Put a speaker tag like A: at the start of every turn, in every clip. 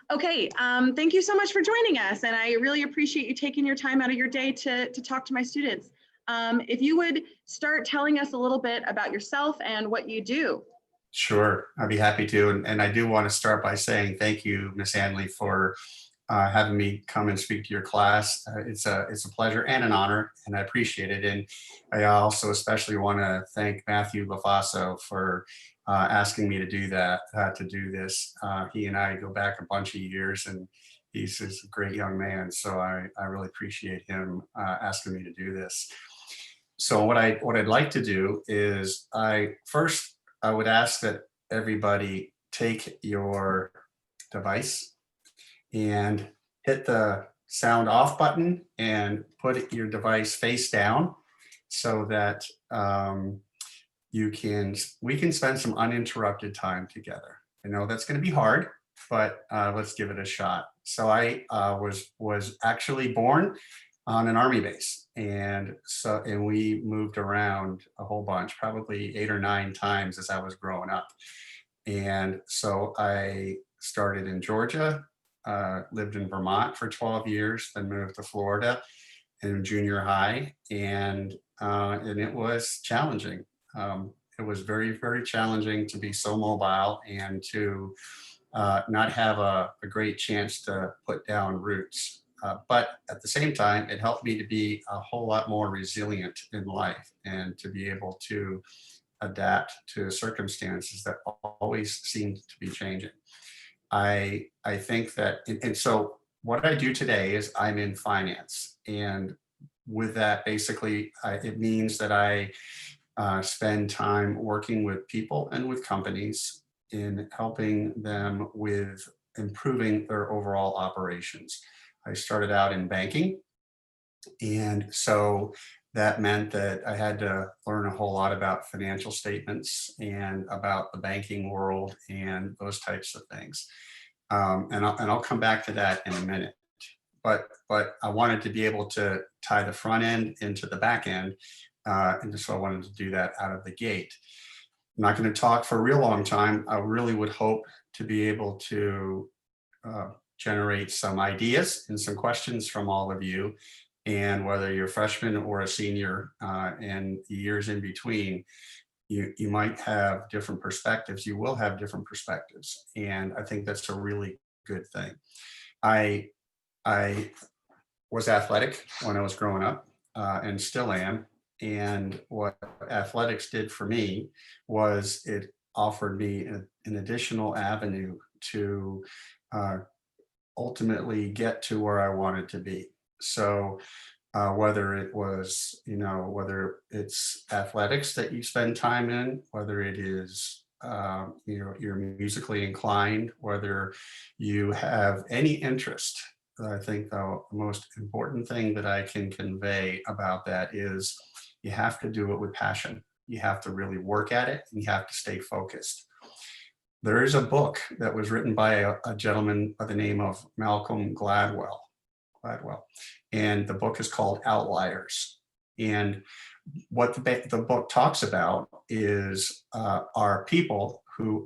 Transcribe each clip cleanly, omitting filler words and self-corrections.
A: Okay, thank you so much for joining us, and I really appreciate you taking your time out of your day to talk to my students. If you would start telling us a little bit about yourself and what you do.
B: Sure, I'd be happy to. And I do want to start by saying thank you, Miss Hanley, for having me come and speak to your class. It's a pleasure and an honor, and I appreciate it. And I also especially want to thank Matthew LaFaso for asking me to do that, to do this. He and I go back a bunch of years, and he's a great young man. So I really appreciate him asking me to do this. So what I'd like to do is I would ask that everybody take your device and hit the sound off button and put your device face down so that we can spend some uninterrupted time together. I know that's going to be hard, but let's give it a shot. So I was actually born on an army base, and we moved around a whole bunch, probably 8 or 9 times as I was growing up. And so I started in Georgia, lived in Vermont for 12 years, then moved to Florida in junior high, and it was challenging. It was very, very challenging to be so mobile and to not have a great chance to put down roots. But at the same time, it helped me to be a whole lot more resilient in life and to be able to adapt to circumstances that always seemed to be changing. I think that, and so what I do today is I'm in finance, and with that, basically, it means that I spend time working with people and with companies in helping them with improving their overall operations. I started out in banking, and so that meant that I had to learn a whole lot about financial statements and about the banking world and those types of things. And I'll come back to that in a minute. But I wanted to be able to tie the front end into the back end, and so I wanted to do that out of the gate. I'm not going to talk for a real long time. I really would hope to be able to generate some ideas and some questions from all of you. And whether you're a freshman or a senior and the years in between, you might have different perspectives. You will have different perspectives. And I think that's a really good thing. I was athletic when I was growing up and still am. And what athletics did for me was it offered me an additional avenue to ultimately get to where I wanted to be. So whether it was, whether it's athletics that you spend time in, whether it is, you're musically inclined, whether you have any interest, I think the most important thing that I can convey about that is you have to do it with passion. You have to really work at it, and you have to stay focused. There is a book that was written by a gentleman by the name of Malcolm Gladwell. And the book is called Outliers. And what the book talks about is our people who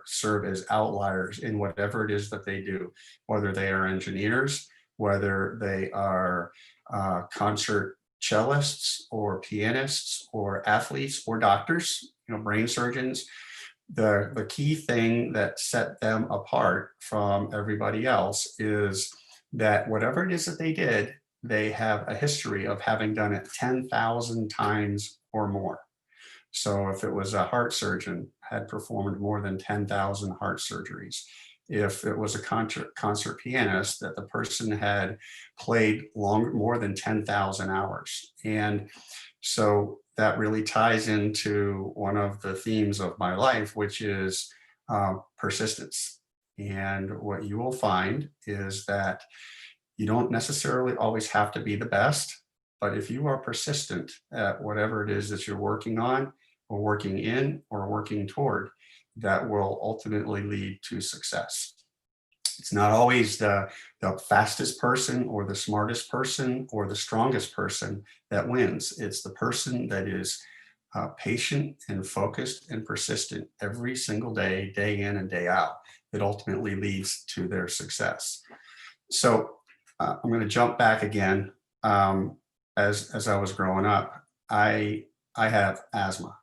B: serve as outliers in whatever it is that they do, whether they are engineers, whether they are concert cellists or pianists or athletes or doctors, brain surgeons. The key thing that set them apart from everybody else is that whatever it is that they did, they have a history of having done it 10,000 times or more. So if it was a heart surgeon, had performed more than 10,000 heart surgeries. If it was a concert pianist, that the person had played more than 10,000 hours. And so that really ties into one of the themes of my life, which is persistence. And what you will find is that you don't necessarily always have to be the best, but if you are persistent at whatever it is that you're working on or working in or working toward, that will ultimately lead to success. It's not always the fastest person or the smartest person or the strongest person that wins. It's the person that is patient and focused and persistent every single day, day in and day out. that ultimately leads to their success. So I'm going to jump back again. As I was growing up, I have asthma,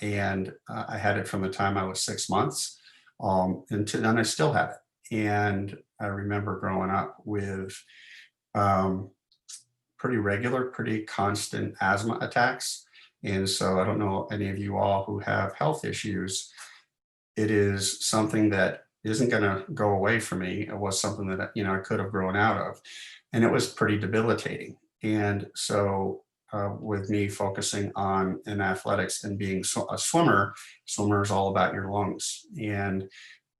B: and I had it from the time I was 6 months, and I still have it. And I remember growing up with um, pretty regular, pretty constant asthma attacks. And so I don't know any of you all who have health issues. It is something that isn't going to go away for me. It was something that I could have grown out of, and it was pretty debilitating. And so, with me focusing on in athletics and being a swimmer is all about your lungs, and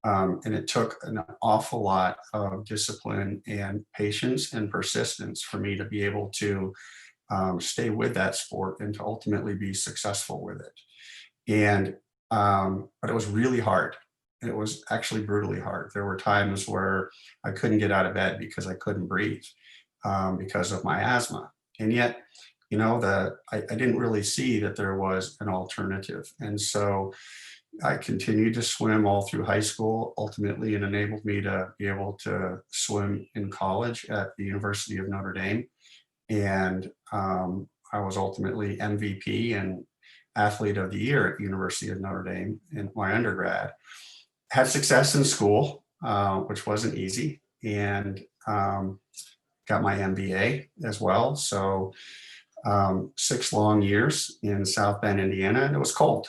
B: it took an awful lot of discipline and patience and persistence for me to be able to stay with that sport and to ultimately be successful with it. And but it was really hard. It was actually brutally hard. There were times where I couldn't get out of bed because I couldn't breathe because of my asthma. And yet, I didn't really see that there was an alternative. And so I continued to swim all through high school. Ultimately, it enabled me to be able to swim in college at the University of Notre Dame. And I was ultimately MVP and athlete of the year at the University of Notre Dame in my undergrad. Had success in school, which wasn't easy, and got my MBA as well. So 6 long years in South Bend, Indiana, and it was cold.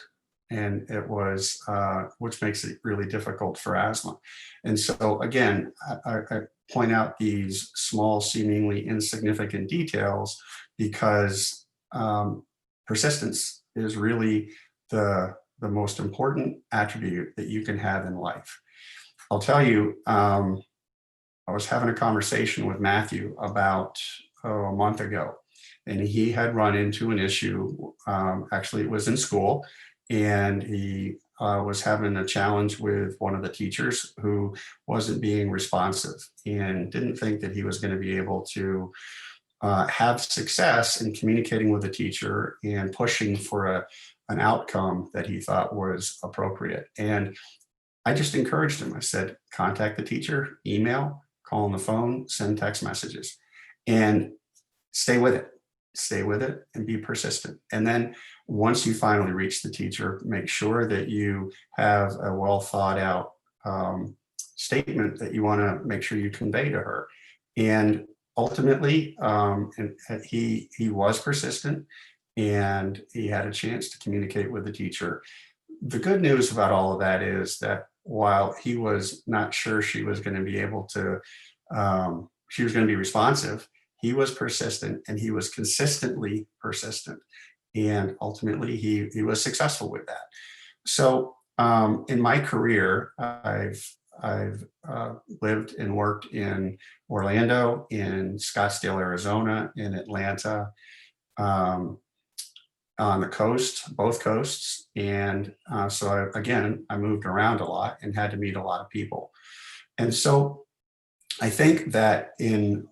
B: And it was, which makes it really difficult for asthma. And so again, I point out these small, seemingly insignificant details because persistence is really the most important attribute that you can have in life. I'll tell you, I was having a conversation with Matthew about a month ago, and he had run into an issue. Actually, it was in school, and he was having a challenge with one of the teachers who wasn't being responsive and didn't think that he was going to be able to have success in communicating with the teacher and pushing for an outcome that he thought was appropriate. And I just encouraged him. I said, contact the teacher, email, call on the phone, send text messages, and stay with it. Stay with it and be persistent. And then once you finally reach the teacher, make sure that you have a well thought out statement that you want to make sure you convey to her. And ultimately, he was persistent, and he had a chance to communicate with the teacher. The good news about all of that is that while he was not sure she was going to be able to, she was going to be responsive, he was persistent, and he was consistently persistent. And ultimately, he was successful with that. So in my career, I've lived and worked in Orlando, in Scottsdale, Arizona, in Atlanta, on the coast, both coasts. And so I moved around a lot and had to meet a lot of people. And so I think that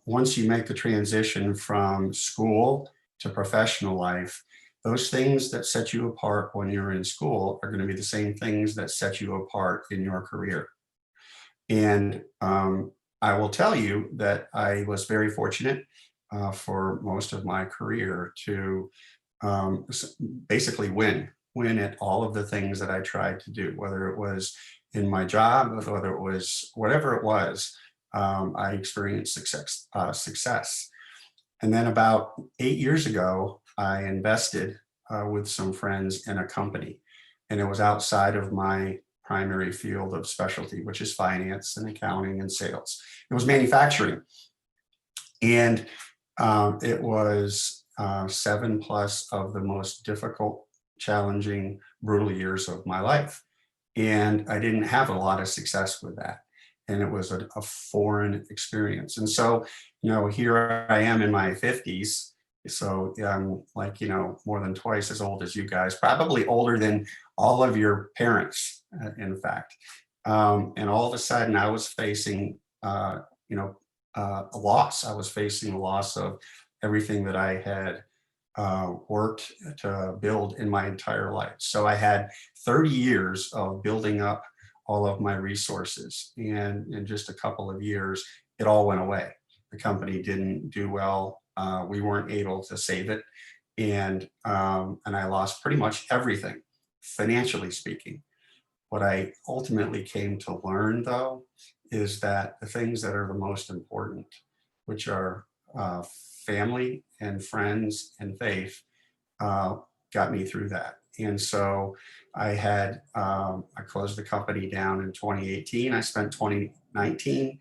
B: once you make the transition from school to professional life, those things that set you apart when you're in school are going to be the same things that set you apart in your career. And I will tell you that I was very fortunate for most of my career to basically win at all of the things that I tried to do, whether it was in my job, whether it was whatever it was. I experienced success. And then about 8 years ago, I invested with some friends in a company, and it was outside of my primary field of specialty, which is finance and accounting and sales. It was manufacturing. And it was 7+ of the most difficult, challenging, brutal years of my life. And I didn't have a lot of success with that. And it was a foreign experience. And so, here I am in my 50s. So I'm like, more than twice as old as you guys, probably older than all of your parents, in fact. And all of a sudden I was facing, a loss. I was facing the loss of everything that I had worked to build in my entire life. So I had 30 years of building up all of my resources. And in just a couple of years, it all went away. The company didn't do well. We weren't able to save it. And I lost pretty much everything, financially speaking. What I ultimately came to learn, though, is that the things that are the most important, which are family and friends and faith, got me through that. And so I closed the company down in 2018. I spent 2019,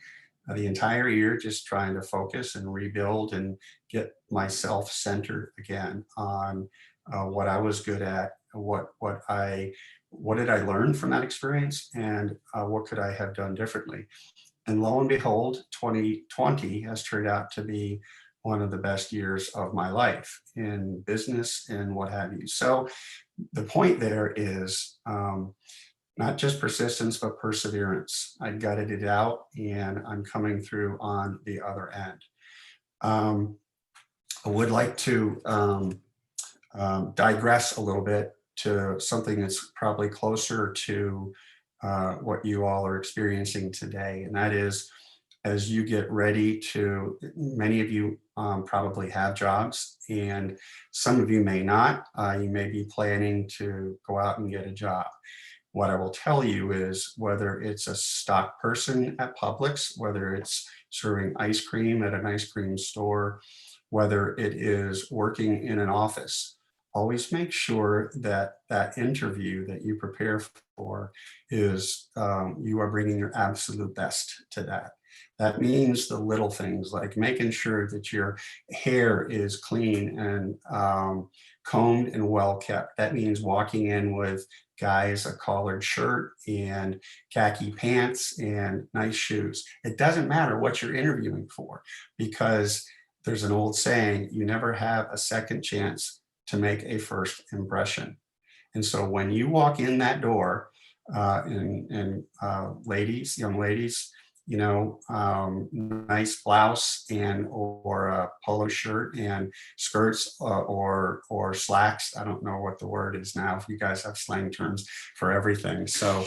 B: the entire year, just trying to focus and rebuild and get myself centered again on what I was good at, what did I learn from that experience, and what could I have done differently. And lo and behold, 2020 has turned out to be one of the best years of my life in business and what have you. So the point there is not just persistence, but perseverance. I gutted it out and I'm coming through on the other end. I would like to digress a little bit to something that's probably closer to what you all are experiencing today. And that is, as you get ready to, many of you probably have jobs, and some of you may not. You may be planning to go out and get a job. What I will tell you is, whether it's a stock person at Publix, whether it's serving ice cream at an ice cream store, whether it is working in an office, always make sure that that interview that you prepare for is you are bringing your absolute best to that. That means the little things, like making sure that your hair is clean and combed and well kept. That means walking in with, guys, a collared shirt and khaki pants and nice shoes. It doesn't matter what you're interviewing for, because there's an old saying, you never have a second chance to make a first impression. And so when you walk in that door, ladies, young ladies, nice blouse or a polo shirt and skirts or slacks. I don't know what the word is now. If you guys have slang terms for everything. So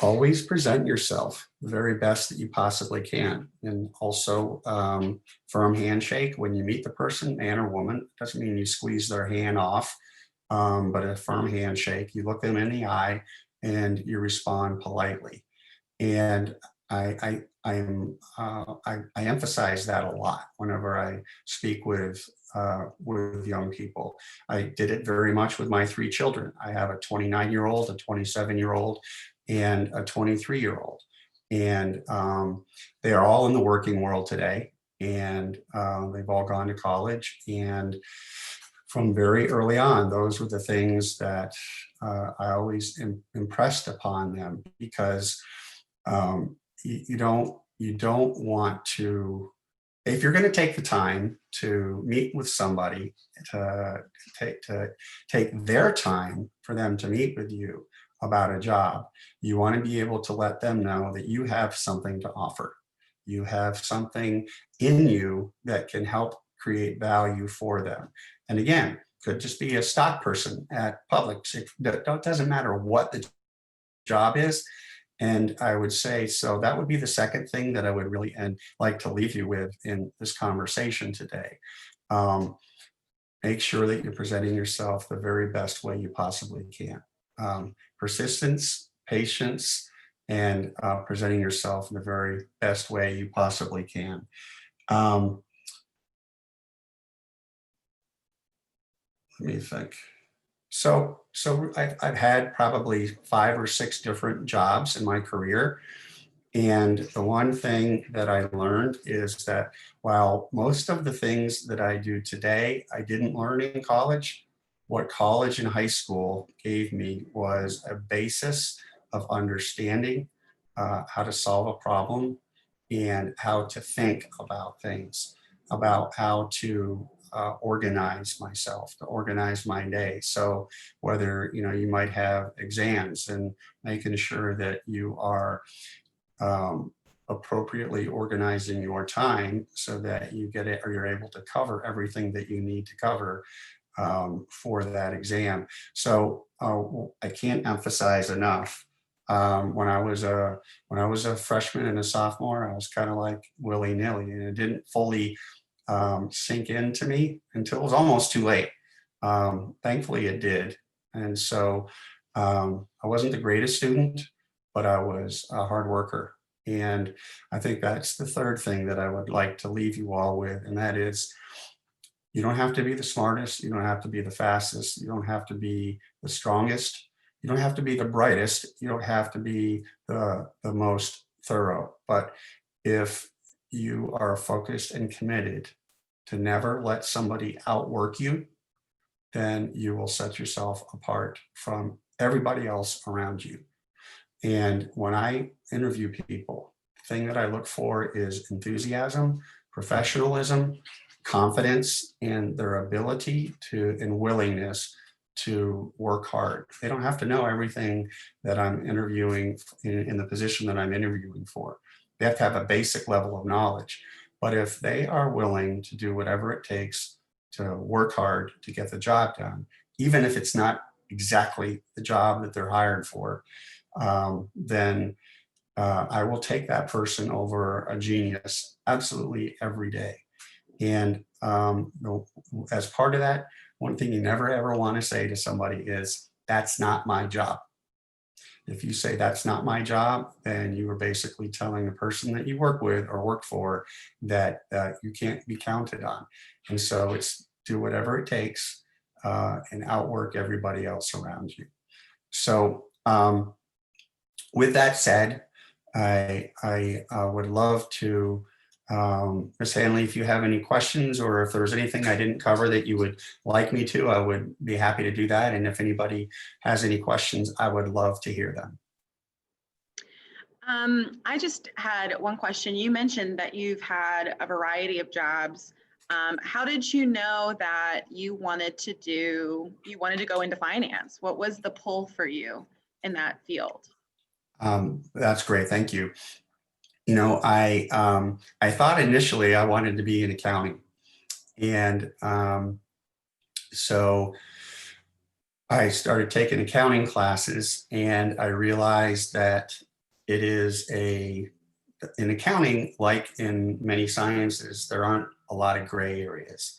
B: always present yourself the very best that you possibly can. And also firm handshake when you meet the person, man or woman. Doesn't mean you squeeze their hand off, but a firm handshake. You look them in the eye and you respond politely. And I emphasize that a lot whenever I speak with young people. I did it very much with my 3 children. I have a 29-year-old, a 27-year-old, and a 23-year-old. And they are all in the working world today, and they've all gone to college. And from very early on, those were the things that I always impressed upon them, because you don't want to, if you're going to take the time to meet with somebody, to take their time for them to meet with you about a job, you want to be able to let them know that you have something to offer. You have something in you that can help create value for them. And again, could just be a stock person at Publix. It doesn't matter what the job is. And I would say, so that would be the second thing that I would really like to leave you with in this conversation today. Make sure that you're presenting yourself the very best way you possibly can. Persistence, patience, and presenting yourself in the very best way you possibly can. Let me think. So I've had probably 5 or 6 different jobs in my career. And the one thing that I learned is that while most of the things that I do today, I didn't learn in college, what college and high school gave me was a basis of understanding how to solve a problem and how to think about things, about how to organize myself, to organize my day. So whether you might have exams, and making sure that you are appropriately organizing your time so that you get it, or you're able to cover everything that you need to cover for that exam. So I can't emphasize enough When I was a freshman and a sophomore, I was kind of like willy-nilly, and it didn't fully sink into me until it was almost too late. Thankfully, it did. And so I wasn't the greatest student, but I was a hard worker. And I think that's the third thing that I would like to leave you all with, and that is, you don't have to be the smartest, you don't have to be the fastest, you don't have to be the strongest, you don't have to be the brightest, you don't have to be the most thorough. But if you are focused and committed to never let somebody outwork you, then you will set yourself apart from everybody else around you. And when I interview people, the thing that I look for is enthusiasm, professionalism, confidence, and their ability to and willingness to work hard. They don't have to know everything that I'm interviewing in the position that I'm interviewing for. They have to have a basic level of knowledge. But if they are willing to do whatever it takes to work hard to get the job done, even if it's not exactly the job that they're hired for, then I will take that person over a genius absolutely every day. And as part of that, one thing you never ever want to say to somebody is, "That's not my job." If you say that's not my job, then you are basically telling the person that you work with or work for that you can't be counted on. And so it's do whatever it takes and outwork everybody else around you. So with that said, I would love to, Ms. Hanley, if you have any questions or if there's anything I didn't cover that you would like me to, I would be happy to do that. And if anybody has any questions, I would love to hear them.
A: I just had one question. You mentioned that you've had a variety of jobs. How did you know that you wanted to go into finance? What was the pull for you in that field?
B: That's great. Thank you. You know, I thought initially I wanted to be in accounting. And so I started taking accounting classes, and I realized that it is in accounting, like in many sciences, there aren't a lot of gray areas.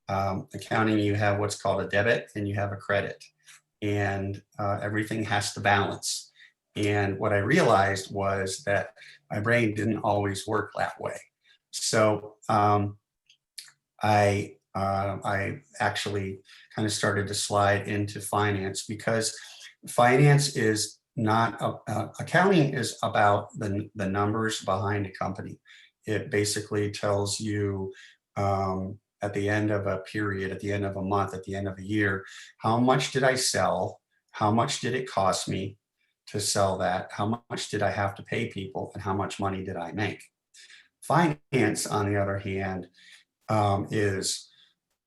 B: Accounting, you have what's called a debit and you have a credit, and everything has to balance. And what I realized was that my brain didn't always work that way. So I actually kind of started to slide into finance, because finance is not, accounting is about the numbers behind a company. It basically tells you at the end of a period, at the end of a month, at the end of a year, how much did I sell? How much did it cost me to sell that? How much did I have to pay people? And how much money did I make? Finance, on the other hand, is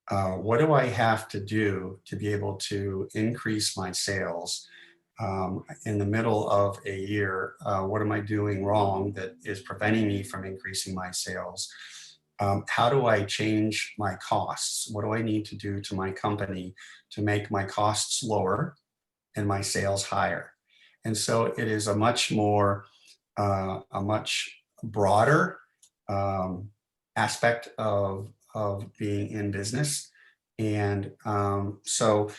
B: what do I have to do to be able to increase my sales in the middle of a year? What am I doing wrong that is preventing me from increasing my sales? How do I change my costs? What do I need to do to my company to make my costs lower and my sales higher? And so it is a much broader aspect of being in business. And so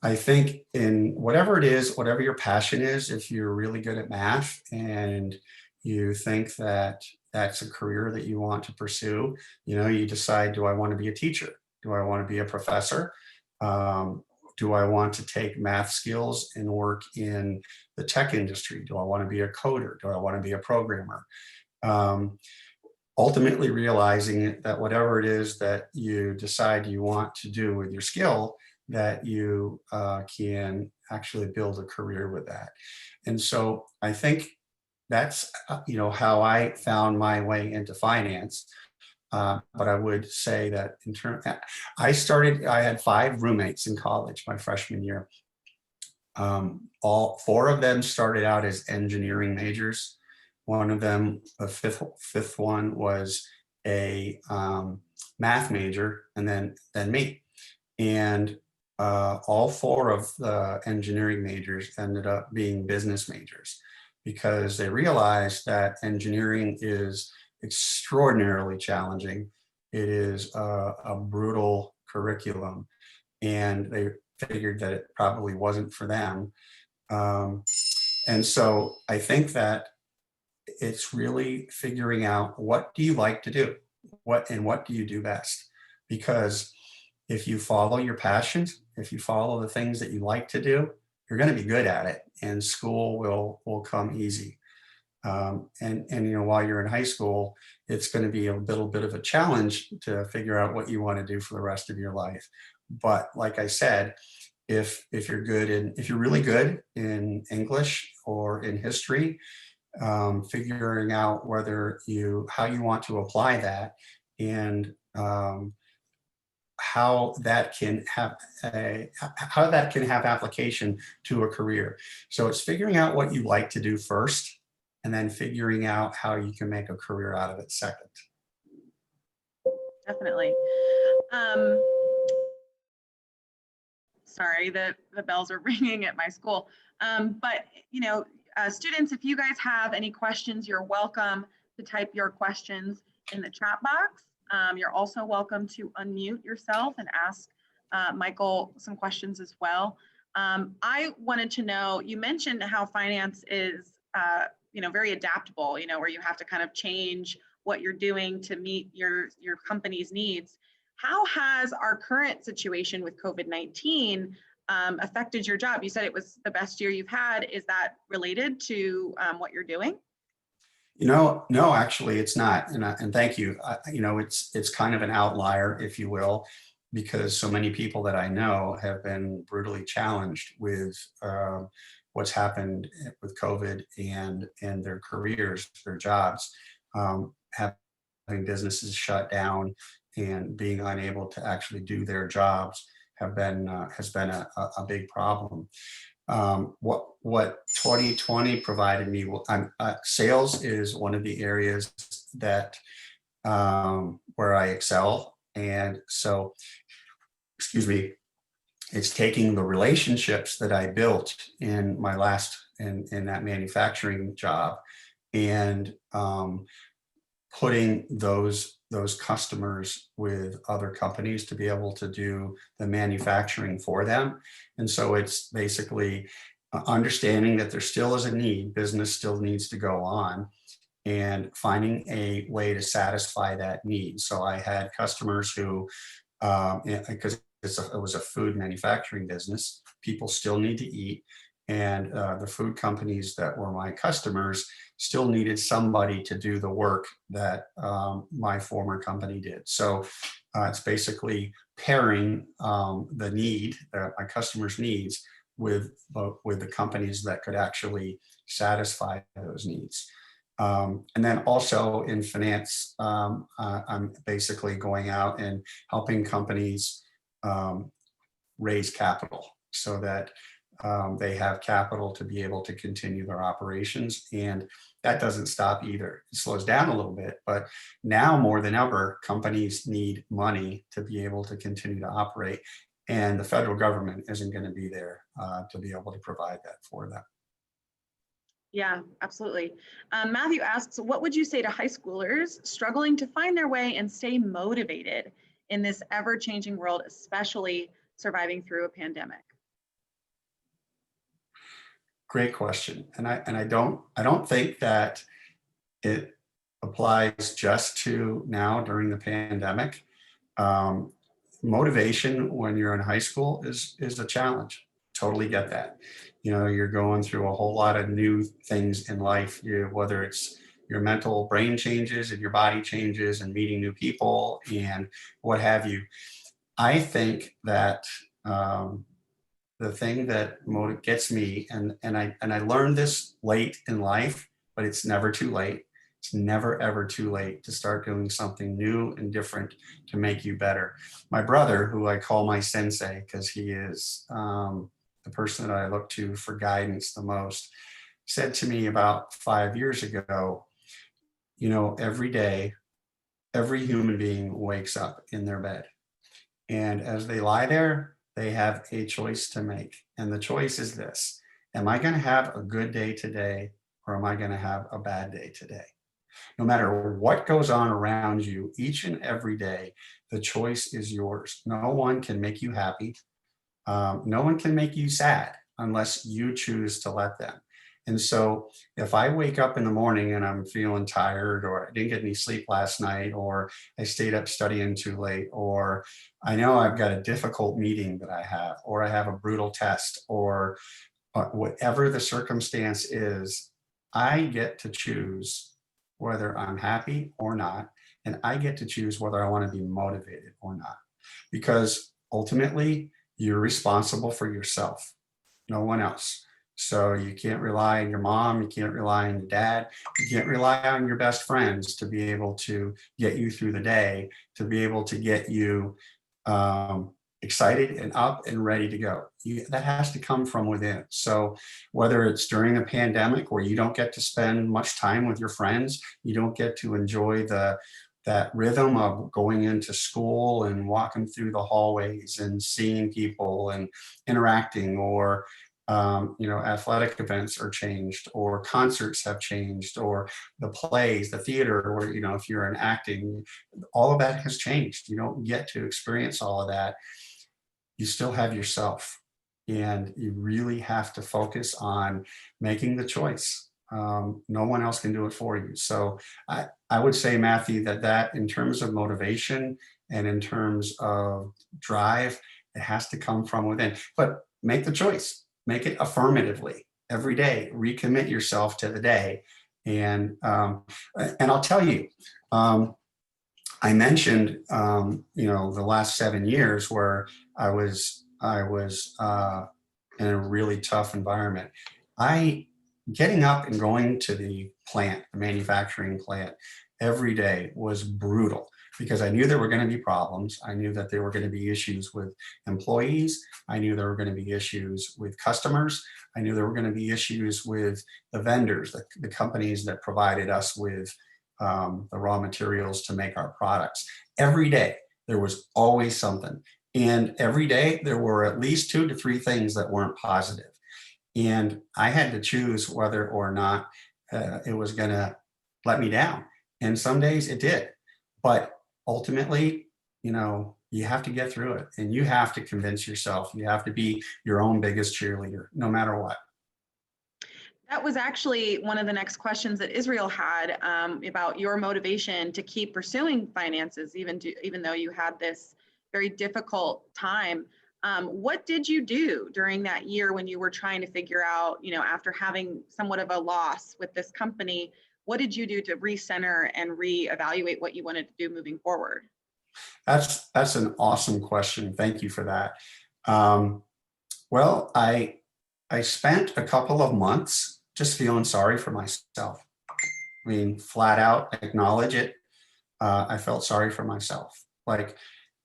B: I think in whatever it is, whatever your passion is, if you're really good at math and you think that that's a career that you want to pursue, you decide, do I want to be a teacher? Do I want to be a professor? Do I want to take math skills and work in the tech industry? Do I want to be a coder? Do I want to be a programmer? Ultimately realizing that whatever it is that you decide you want to do with your skill, that you can actually build a career with that. And so I think that's how I found my way into finance. But I would say that I had 5 roommates in college my freshman year. All 4 of them started out as engineering majors. One of them, the fifth one, was a math major, and then me. And all four of the engineering majors ended up being business majors because they realized that engineering is extraordinarily challenging. It is a brutal curriculum, and they figured that it probably wasn't for them. Um, and so I think that it's really figuring out, what do you like to do? What do you do best? Because if you follow your passions, if you follow the things that you like to do, you're going to be good at it, and school will come easy. And while you're in high school, it's going to be a little bit of a challenge to figure out what you want to do for the rest of your life. But like I said, if you're if you're really good in English or in history, figuring out how you want to apply that, and how that can have application to a career. So it's figuring out what you like to do first, and then figuring out how you can make a career out of it second.
A: Definitely. Um, Sorry, the bells are ringing at my school. But students, if you guys have any questions, you're welcome to type your questions in the chat box. You're also welcome to unmute yourself and ask Michael some questions as well. I wanted to know, you mentioned how finance is very adaptable, where you have to kind of change what you're doing to meet your company's needs. How has our current situation with COVID-19 affected your job? You said it was the best year you've had. Is that related to what you're doing?
B: No, actually, it's not. And thank you. It's kind of an outlier, if you will, because so many people that I know have been brutally challenged with what's happened with COVID and their careers, their jobs, having businesses shut down and being unable to actually do their jobs has been a big problem. What 2020 provided me, sales is one of the areas that where I excel, and so, excuse me, it's taking the relationships that I built in my last in that manufacturing job, and putting those customers with other companies to be able to do the manufacturing for them. And so it's basically understanding that there still is a need, business still needs to go on, and finding a way to satisfy that need. So I had customers who, because it was a food manufacturing business, people still need to eat. And the food companies that were my customers still needed somebody to do the work that my former company did. So it's basically pairing my customers' needs with the companies that could actually satisfy those needs. And then also in finance, I'm basically going out and helping companies raise capital so that they have capital to be able to continue their operations. And that doesn't stop either. It slows down a little bit, but now more than ever, companies need money to be able to continue to operate. And the federal government isn't going to be there to be able to provide that for them.
A: Yeah, absolutely. Matthew asks, what would you say to high schoolers struggling to find their way and stay motivated in this ever-changing world, especially surviving through a pandemic?
B: Great question. And I don't think that it applies just to now during the pandemic. Motivation when you're in high school is a challenge. Totally get that. You're going through a whole lot of new things in life, whether it's your mental brain changes and your body changes and meeting new people and what have you. I think that the thing that gets me, and I learned this late in life, but it's never too late. It's never, ever too late to start doing something new and different to make you better. My brother, who I call my sensei because he is the person that I look to for guidance the most, said to me about 5 years ago, every day, every human being wakes up in their bed. And as they lie there, they have a choice to make. And the choice is this: am I going to have a good day today, or am I going to have a bad day today? No matter what goes on around you, each and every day, the choice is yours. No one can make you happy. No one can make you sad unless you choose to let them. And so if I wake up in the morning and I'm feeling tired, or I didn't get any sleep last night, or I stayed up studying too late, or I know I've got a difficult meeting that I have, or I have a brutal test, or whatever the circumstance is, I get to choose whether I'm happy or not. And I get to choose whether I want to be motivated or not. Because ultimately, you're responsible for yourself, no one else. So you can't rely on your mom, you can't rely on your dad, you can't rely on your best friends to be able to get you through the day, to be able to get you excited and up and ready to go. That has to come from within. So whether it's during a pandemic where you don't get to spend much time with your friends, you don't get to enjoy that rhythm of going into school and walking through the hallways and seeing people and interacting, or athletic events are changed, or concerts have changed, or the plays, the theater, or if you're in acting, all of that has changed. You don't get to experience all of that. You still have yourself, and you really have to focus on making the choice. No one else can do it for you. So I would say, Matthew, that in terms of motivation and in terms of drive, it has to come from within. But make the choice, make it affirmatively every day, recommit yourself to the day. And I'll tell you, I mentioned, the last 7 years where I was in a really tough environment. Getting up and going to the plant, the manufacturing plant, every day was brutal, because I knew there were going to be problems. I knew that there were going to be issues with employees. I knew there were going to be issues with customers. I knew there were going to be issues with the vendors, the companies that provided us with the raw materials to make our products. Every day, there was always something. And every day, there were at least 2 to 3 things that weren't positive. And I had to choose whether or not it was going to let me down. And some days it did. But ultimately, you have to get through it, and you have to convince yourself. You have to be your own biggest cheerleader, no matter what.
A: That was actually one of the next questions that Israel had, about your motivation to keep pursuing finances, even though you had this very difficult time. What did you do during that year when you were trying to figure out, after having somewhat of a loss with this company, what did you do to recenter and reevaluate what you wanted to do moving forward?
B: That's an awesome question. Thank you for that. Well, I spent a couple of months just feeling sorry for myself. I mean, flat out acknowledge it. I felt sorry for myself. Like,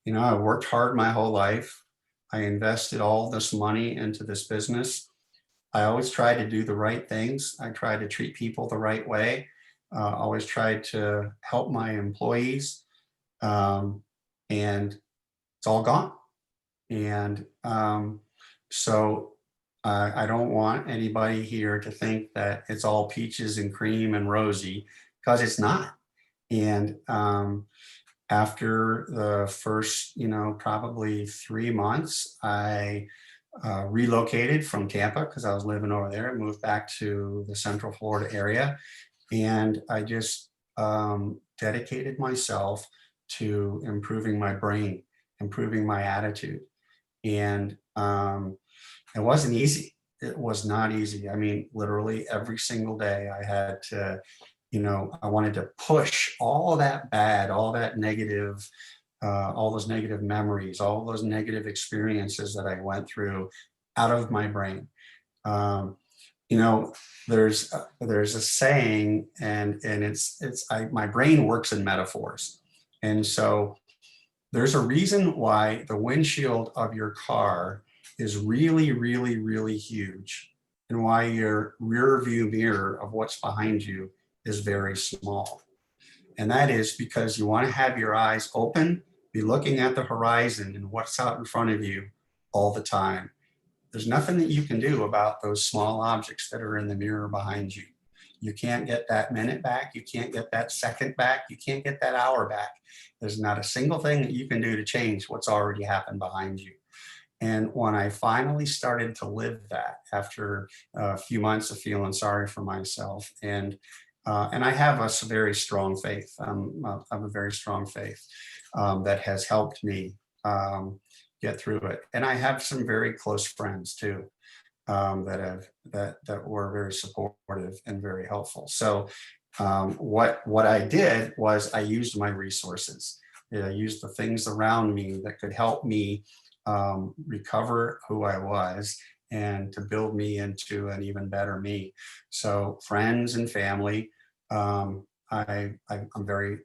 B: I worked hard my whole life. I invested all this money into this business. I always tried to do the right things. I tried to treat people the right way. Always tried to help my employees. And it's all gone. And so I don't want anybody here to think that it's all peaches and cream and rosy, because it's not. And after the first, probably 3 months, I relocated from Tampa, because I was living over there, moved back to the Central Florida area. And I just dedicated myself to improving my brain, improving my attitude. And it wasn't easy. It was not easy. I mean, literally every single day I had to, I wanted to push all that bad, all that negative, all those negative memories, all those negative experiences that I went through out of my brain. There's a saying, and my brain works in metaphors. And so there's a reason why the windshield of your car is really, really, really huge, and why your rear view mirror of what's behind you is very small. And that is because you want to have your eyes open, be looking at the horizon and what's out in front of you all the time. There's nothing that you can do about those small objects that are in the mirror behind you. You can't get that minute back. You can't get that second back. You can't get that hour back. There's not a single thing that you can do to change what's already happened behind you. And when I finally started to live that after a few months of feeling sorry for myself, and I have a very strong faith. I have a very strong faith that has helped me get through it. And I have some very close friends too that were very supportive and very helpful. So what I did was I used my resources. I used the things around me that could help me recover who I was and to build me into an even better me. So friends and family, I'm very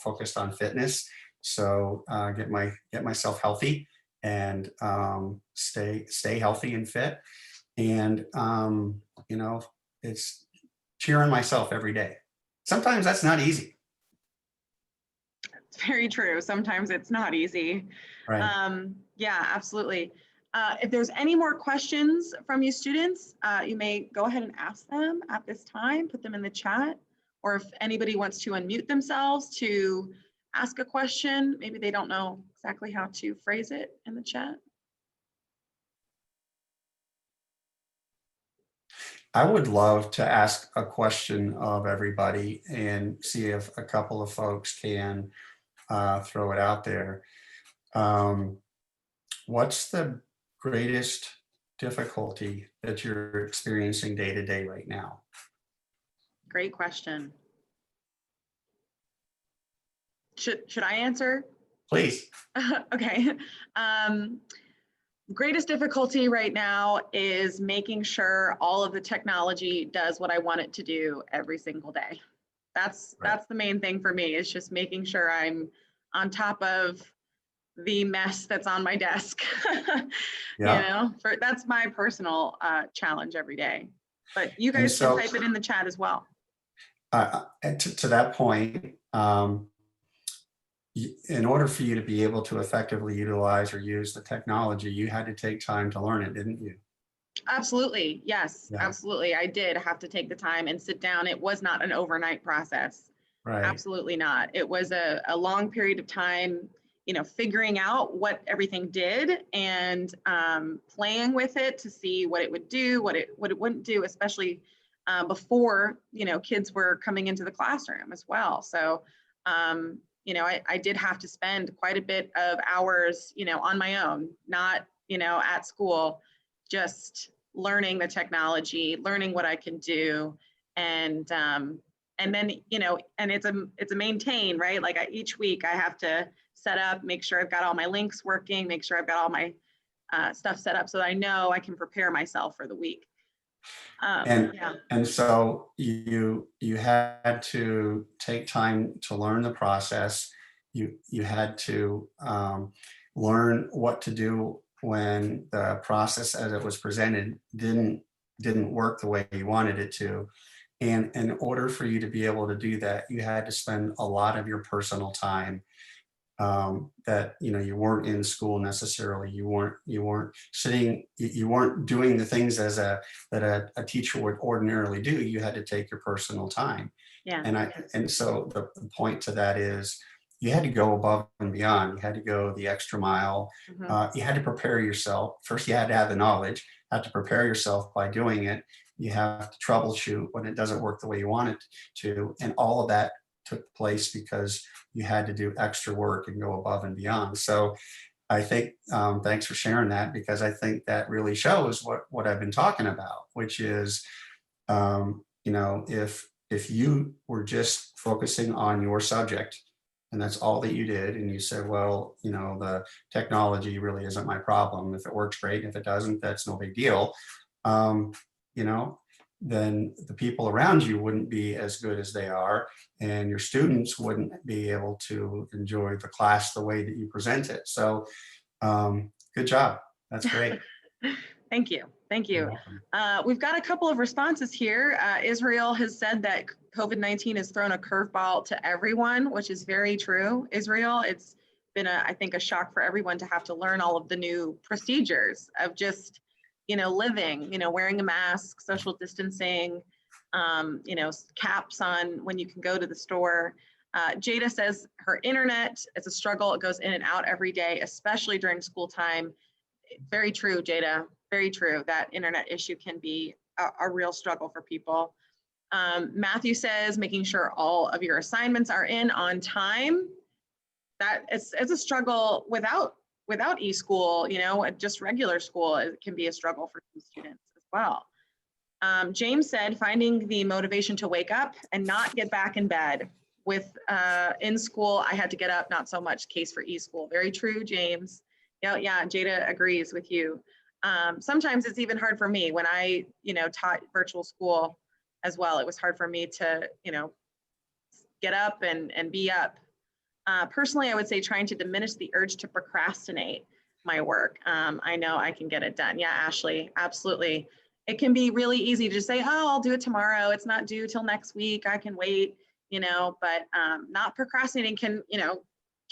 B: focused on fitness. So get myself healthy and stay healthy and fit. And it's cheering myself every day. Sometimes that's not easy.
A: It's very true. Sometimes it's not easy.
B: Right.
A: Yeah, absolutely. If there's any more questions from you students, you may go ahead and ask them at this time, put them in the chat, or if anybody wants to unmute themselves to ask a question, maybe they don't know exactly how to phrase it in the chat.
B: I would love to ask a question of everybody and see if a couple of folks can throw it out there. What's the greatest difficulty that you're experiencing day to day right now?
A: Great question. Should I answer?
B: Please.
A: Okay. Greatest difficulty right now is making sure all of the technology does what I want it to do every single day. That's the main thing for me, is just making sure I'm on top of the mess that's on my desk.
B: Yeah.
A: That's my personal challenge every day. But you guys
B: so,
A: can type it in the chat as well.
B: To that point, in order for you to be able to effectively utilize or use the technology, you had to take time to learn it, didn't you?
A: Absolutely. Yes,
B: Yeah.
A: absolutely. I did have to take the time and sit down. It was not an overnight process.
B: Right.
A: Absolutely not. It was a long period of time, figuring out what everything did and playing with it to see what it would do, what it wouldn't do, especially before, kids were coming into the classroom as well. So, I did have to spend quite a bit of hours, on my own, not, at school, just learning the technology, learning what I can do. And then, and it's a maintain, right? Like each week I have to set up, make sure I've got all my links working, make sure I've got all my stuff set up so that I know I can prepare myself for the week.
B: And so you had to take time to learn the process. You had to learn what to do when the process as it was presented didn't work the way you wanted it to. And in order for you to be able to do that, you had to spend a lot of your personal time that you weren't in school necessarily. You weren't sitting. You weren't doing the things that a teacher would ordinarily do. You had to take your personal time.
A: Yeah.
B: And so the point to that is you had to go above and beyond. You had to go the extra mile.
A: Mm-hmm.
B: You had to prepare yourself. First, you had to have the knowledge. Had to prepare yourself by doing it. You have to troubleshoot when it doesn't work the way you want it to, and all of that took place because you had to do extra work and go above and beyond. So I think, thanks for sharing that, because I think that really shows what I've been talking about, which is, if you were just focusing on your subject and that's all that you did, and you said, well, the technology really isn't my problem. If it works, great. If it doesn't, that's no big deal. Then the people around you wouldn't be as good as they are, and your students wouldn't be able to enjoy the class the way that you present it. So good job. That's great.
A: Thank you. Thank you. We've got a couple of responses here. Israel has said that COVID-19 has thrown a curveball to everyone, which is very true. Israel, it's been I think a shock for everyone to have to learn all of the new procedures of just, living, wearing a mask, social distancing, caps on when you can go to the store. Jada says her internet is a struggle. It goes in and out every day, especially during school time. Very true, Jada. Very true. That internet issue can be a real struggle for people. Matthew says making sure all of your assignments are in on time. That it's a struggle without e-school, just regular school, it can be a struggle for some students as well. James said finding the motivation to wake up and not get back in bed. With in school, I had to get up, not so much case for e-school. Very true, James. Yeah, Jada agrees with you. Sometimes it's even hard for me when I, taught virtual school as well. It was hard for me to, get up and be up. Personally, I would say trying to diminish the urge to procrastinate my work. I know I can get it done. Yeah, Ashley, absolutely. It can be really easy to say, oh, I'll do it tomorrow. It's not due till next week. I can wait, but not procrastinating can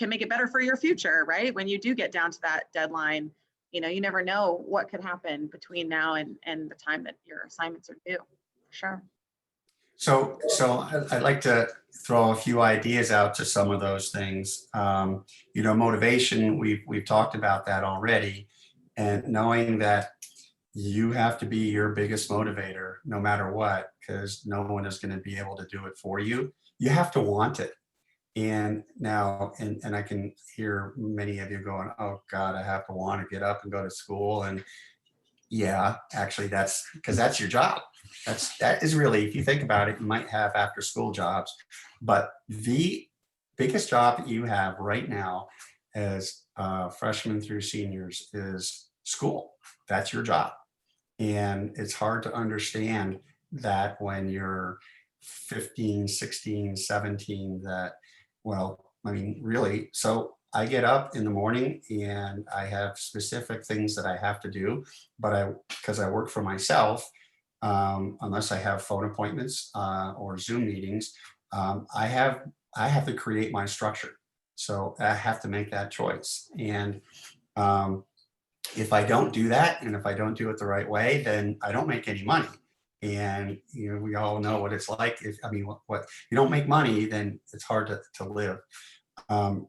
A: make it better for your future, right? When you do get down to that deadline, you never know what could happen between now and the time that your assignments are due, for sure.
B: So I'd like to throw a few ideas out to some of those things. Motivation, we've talked about that already, and knowing that you have to be your biggest motivator no matter what, because no one is going to be able to do it for you. You have to want it. And now, and I can hear many of you going, oh God, I have to want to get up and go to school. And yeah, actually that's because that's your job. That is really, if you think about it, you might have after school jobs, but the biggest job that you have right now as freshmen through seniors is school. That's your job. And it's hard to understand that when you're 15, 16, 17, that, well, I mean, really, so I get up in the morning and I have specific things that I have to do, but because I work for myself, unless I have phone appointments or Zoom meetings, I have to create my structure. So I have to make that choice. And if I don't do that, and if I don't do it the right way, then I don't make any money. And we all know what it's like. What you don't make money, then it's hard to live.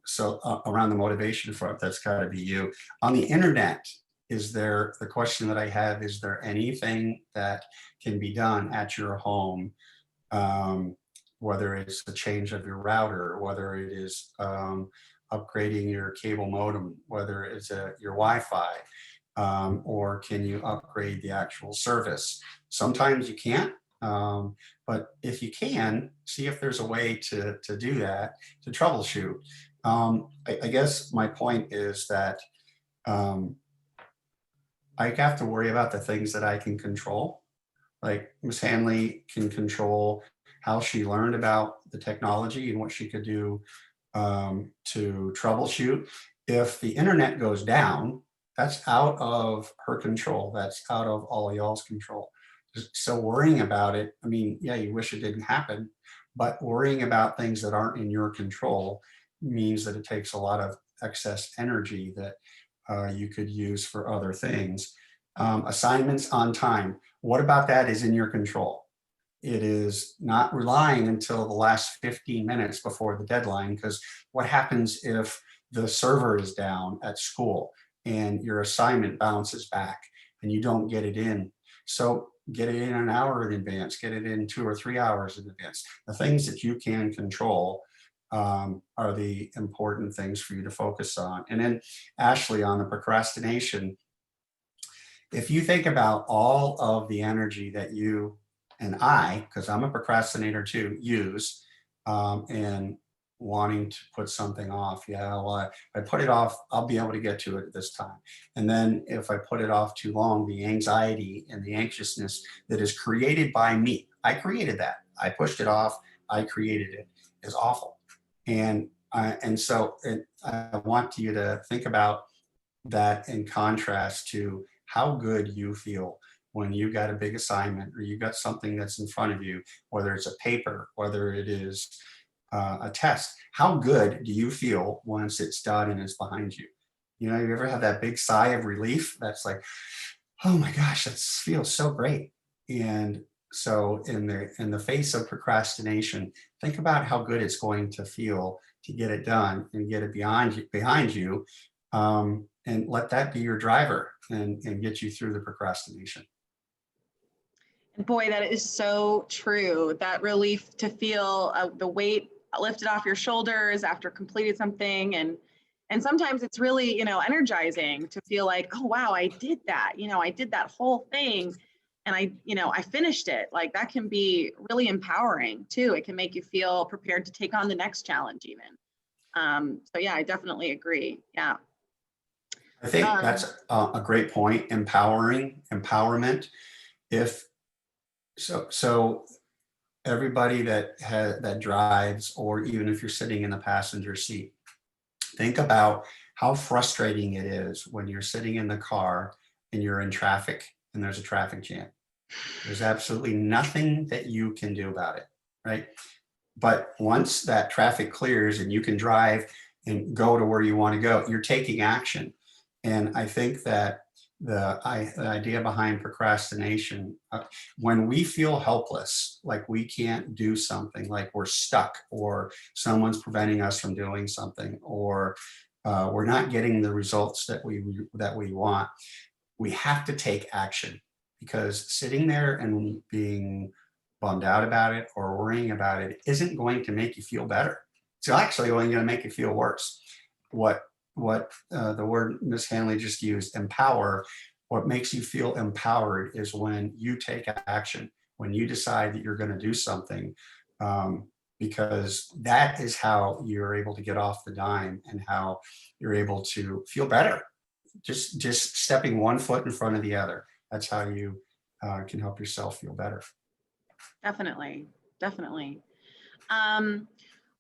B: So around the motivation front, that's got to be you. On the internet, the question that I have, is there anything that can be done at your home, whether it's the change of your router, whether it is upgrading your cable modem, whether it's your Wi-Fi, or can you upgrade the actual service? Sometimes you can't, but if you can, see if there's a way to do that, to troubleshoot. I guess my point is that I have to worry about the things that I can control. Like Ms. Hanley can control how she learned about the technology and what she could do to troubleshoot. If the internet goes down, that's out of her control. That's out of all y'all's control. So worrying about it, I mean, yeah, you wish it didn't happen, but worrying about things that aren't in your control means that it takes a lot of excess energy that you could use for other things. Assignments on time. What about that is in your control? It is not relying until the last 15 minutes before the deadline, because what happens if the server is down at school and your assignment bounces back and you don't get it in? So get it in an hour in advance, get it in 2 or 3 hours in advance. The things that you can control are the important things for you to focus on. And then Ashley, on the procrastination, if you think about all of the energy that you and I, because I'm a procrastinator too, use in wanting to put something off. Yeah, well, if I put it off, I'll be able to get to it at this time. And then if I put it off too long, the anxiety and the anxiousness that is created by me, I created that. I pushed it off. I created it, is awful. And so I want you to think about that in contrast to how good you feel when you got a big assignment or you got something that's in front of you, whether it's a paper, whether it is a test. How good do you feel once it's done and it's behind you? You know, you ever have that big sigh of relief? That's like, oh my gosh, that feels so great. And so in the face of procrastination, think about how good it's going to feel to get it done and get it behind you, and let that be your driver and get you through the procrastination.
A: And boy, that is so true. That relief to feel the weight lifted off your shoulders after completing something, and sometimes it's really, energizing to feel like, oh wow, I did that. I did that whole thing, and I finished it. Like that can be really empowering too. It can make you feel prepared to take on the next challenge even. So yeah, I definitely agree. Yeah.
B: I think
A: Um,
B: that's a great point. Empowerment. If so everybody that drives, or even if you're sitting in the passenger seat, think about how frustrating it is when you're sitting in the car and you're in traffic and there's a traffic jam. There's absolutely nothing that you can do about it, right? But once that traffic clears and you can drive and go to where you want to go, you're taking action. And I think that the idea behind procrastination, when we feel helpless, like we can't do something, like we're stuck, or someone's preventing us from doing something, or we're not getting the results that we want, we have to take action, because sitting there and being bummed out about it or worrying about it isn't going to make you feel better. It's actually only going to make you feel worse. What the word Miss Hanley just used, empower, what makes you feel empowered is when you take action, when you decide that you're going to do something, because that is how you're able to get off the dime and how you're able to feel better. Just stepping one foot in front of the other. That's how you can help yourself feel better.
A: Definitely, definitely.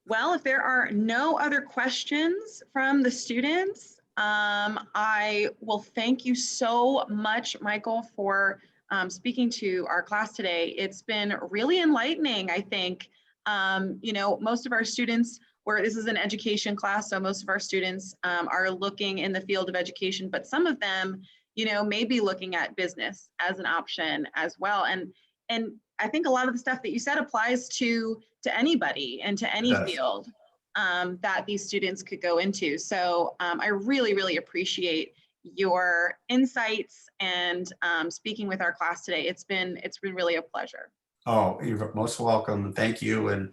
A: Well, if there are no other questions from the students, I will thank you so much, Michael, for speaking to our class today. It's been really enlightening, I think. Most of our students, this is an education class, so most of our students are looking in the field of education, but some of them, may be looking at business as an option as well. And I think a lot of the stuff that you said applies to anybody and to any field that these students could go into. So I really, really appreciate your insights and speaking with our class today. It's been really a pleasure.
B: Oh, you're most welcome. Thank you, and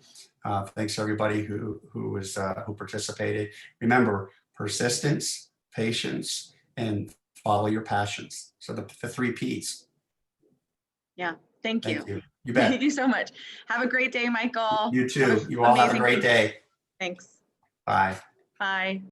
B: thanks to everybody who participated. Remember, persistence, patience, and follow your passions. So the three P's.
A: Yeah. Thank you.
B: Thank you. You
A: Thank
B: bet.
A: you so much. Have a great day, Michael.
B: You too. You all have a great day.
A: Thanks.
B: Bye.
A: Bye.